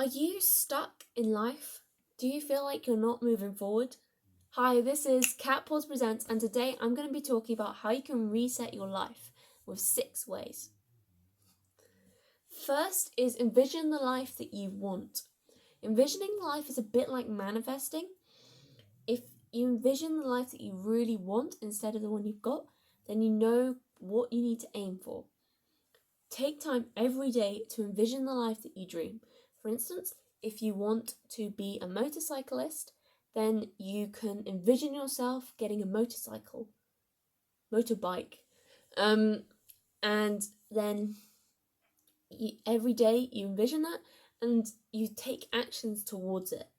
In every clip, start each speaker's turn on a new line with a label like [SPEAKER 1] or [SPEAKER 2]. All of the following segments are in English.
[SPEAKER 1] Are you stuck in life? Do you feel like you're not moving forward? Hi, this is Catpawz Presents, and today I'm going to be talking about how you can reset your life with 6 ways. First is envision the life that you want. Envisioning life is a bit like manifesting. If you envision the life that you really want instead of the one you've got, then you know what you need to aim for. Take time every day to envision the life that you dream. For instance, if you want to be a motorcyclist, then you can envision yourself getting a motorbike. And then every day you envision that and you take actions towards it.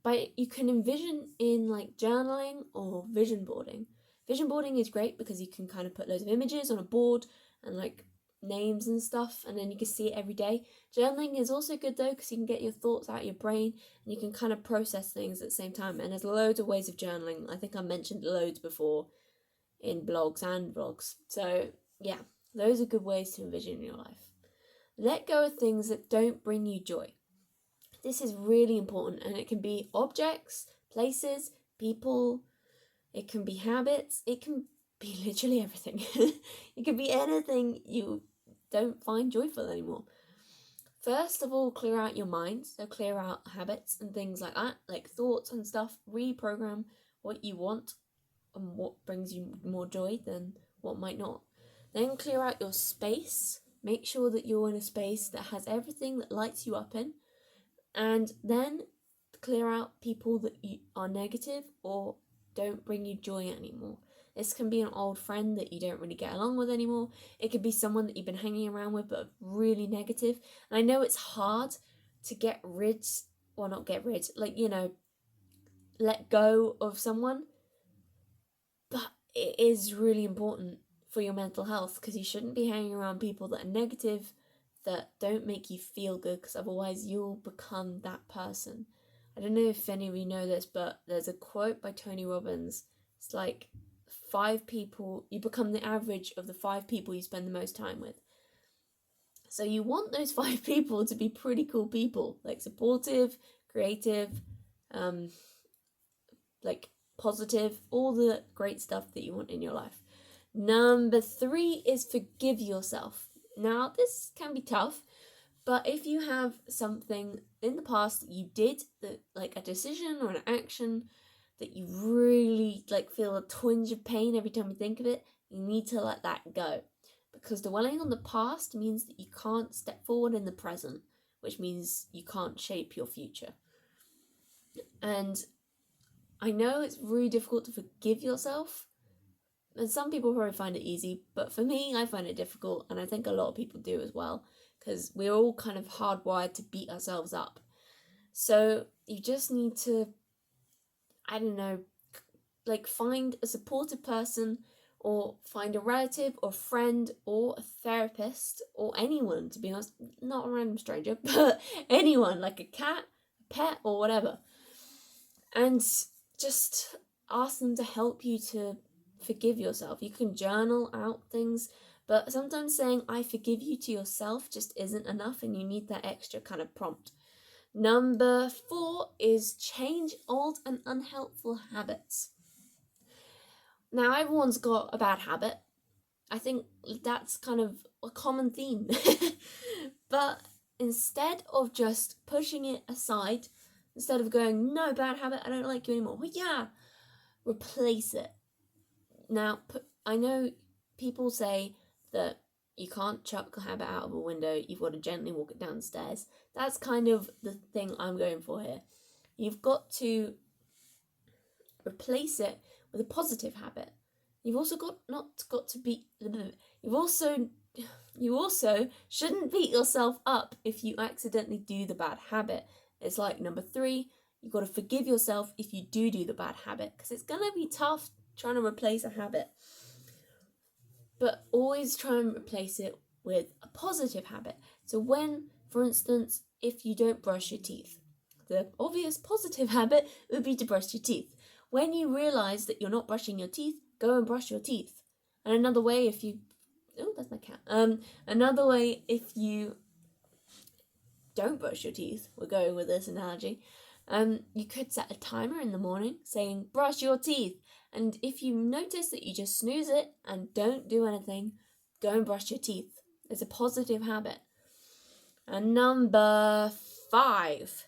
[SPEAKER 1] But you can envision in like journaling or vision boarding. Vision boarding is great because you can kind of put loads of images on a board and like names and stuff, and then you can see it every day. Journaling is also good though because you can get your thoughts out of your brain and you can kind of process things at the same time. And there's loads of ways of journaling. I think I mentioned loads before in blogs and vlogs. So yeah, those are good ways to envision your life. Let go of things that don't bring you joy. This is really important, and it can be objects, places, people, it can be habits, it can be literally everything. It can be anything you don't find joyful anymore. First of all, clear out your mind. So clear out habits and things like that, like thoughts and stuff. Reprogram what you want and what brings you more joy than what might not. Then clear out your space. Make sure that you're in a space that has everything that lights you up in. And then clear out people that are negative or don't bring you joy anymore. This can be an old friend that you don't really get along with anymore. It could be someone that you've been hanging around with but really negative. And I know it's hard to get rid, or not get rid, like, let go of someone. But it is really important for your mental health because you shouldn't be hanging around people that are negative, that don't make you feel good, because otherwise you'll become that person. I don't know if any of you know this, but there's a quote by Tony Robbins. It's like 5 people, you become the average of the 5 people you spend the most time with. So you want those 5 people to be pretty cool people, like supportive, creative, like positive, all the great stuff that you want in your life. Number 3 is forgive yourself. Now, this can be tough, but if you have something in the past that you did, that like a decision or an action that you really like feel a twinge of pain every time you think of it, you need to let that go. Because dwelling on the past means that you can't step forward in the present, which means you can't shape your future. And I know it's really difficult to forgive yourself, and some people probably find it easy, but for me, I find it difficult, and I think a lot of people do as well, because we're all kind of hardwired to beat ourselves up. So you just need to, I don't know, like find a supportive person, or find a relative or friend or a therapist or anyone, to be honest, not a random stranger, but anyone, like a cat, a pet, or whatever, and just ask them to help you to forgive yourself. You can journal out things, but sometimes saying I forgive you to yourself just isn't enough, and you need that extra kind of prompt. Number 4 is change old and unhelpful habits. Now, everyone's got a bad habit. I think that's kind of a common theme. But instead of just pushing it aside, instead of going, no, bad habit, I don't like you anymore, well, yeah, replace it. Now, I know people say that you can't chuck a habit out of a window, you've got to gently walk it down the stairs. That's kind of the thing I'm going for here. You've got to replace it with a positive habit. You've also you also shouldn't beat yourself up if you accidentally do the bad habit. It's like number 3, you've got to forgive yourself if you do the bad habit, because it's going to be tough trying to replace a habit. But always try and replace it with a positive habit. So when, for instance, if you don't brush your teeth, the obvious positive habit would be to brush your teeth. When you realize that you're not brushing your teeth, go and brush your teeth. And another way, if you... Oh, that's my cat. Another way, if you don't brush your teeth, we're going with this analogy, you could set a timer in the morning saying, brush your teeth. And if you notice that you just snooze it and don't do anything, go and brush your teeth. It's a positive habit. And number 5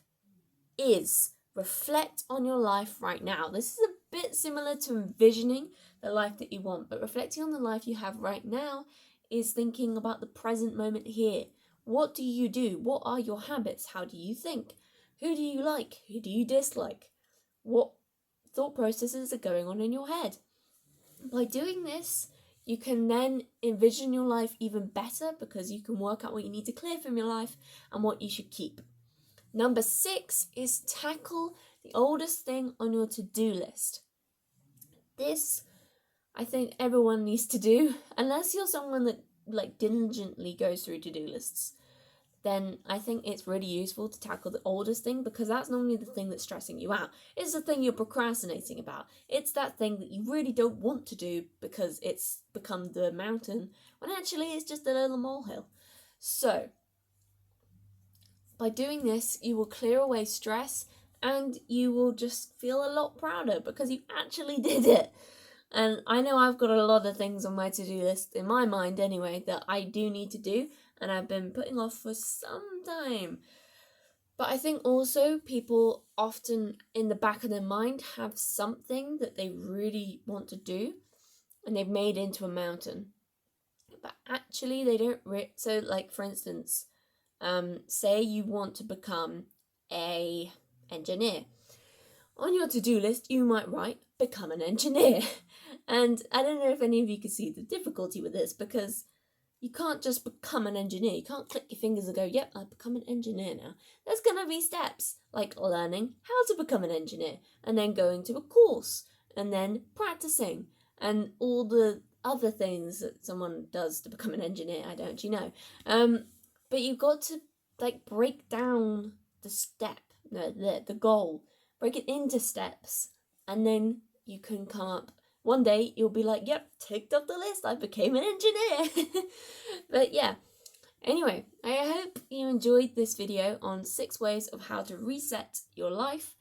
[SPEAKER 1] is reflect on your life right now. This is a bit similar to envisioning the life that you want, but reflecting on the life you have right now is thinking about the present moment here. What do you do? What are your habits? How do you think? Who do you like? Who do you dislike? What thought processes are going on in your head? By doing this, you can then envision your life even better because you can work out what you need to clear from your life and what you should keep. Number 6 is tackle the oldest thing on your to-do list. This, I think everyone needs to do, unless you're someone that diligently goes through to-do lists. Then I think it's really useful to tackle the oldest thing because that's normally the thing that's stressing you out. It's the thing you're procrastinating about. It's that thing that you really don't want to do because it's become the mountain when actually it's just a little molehill. So, by doing this, you will clear away stress and you will just feel a lot prouder because you actually did it. And I know I've got a lot of things on my to-do list, in my mind anyway, that I do need to do and I've been putting off for some time. But I think also people often in the back of their mind have something that they really want to do and they've made into a mountain. But actually they don't so like for instance, say you want to become a engineer. On your to-do list you might write become an engineer. And I don't know if any of you can see the difficulty with this because you can't just become an engineer. You can't click your fingers and go, yep, I've become an engineer now. There's going to be steps like learning how to become an engineer and then going to a course and then practicing and all the other things that someone does to become an engineer. I don't, but you've got to break down the goal, break it into steps, and then you can come up. One day you'll be like, yep, ticked off the list, I became an engineer. But yeah, anyway, I hope you enjoyed this video on 6 ways of how to reset your life.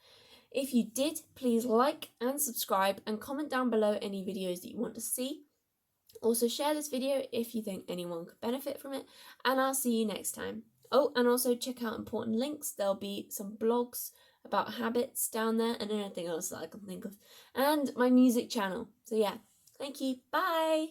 [SPEAKER 1] If you did, please like and subscribe and comment down below any videos that you want to see. Also share this video if you think anyone could benefit from it, and I'll see you next time. Oh, and also check out important links. There'll be some blogs about habits down there and anything else that I can think of, and my music channel. So yeah, thank you, bye.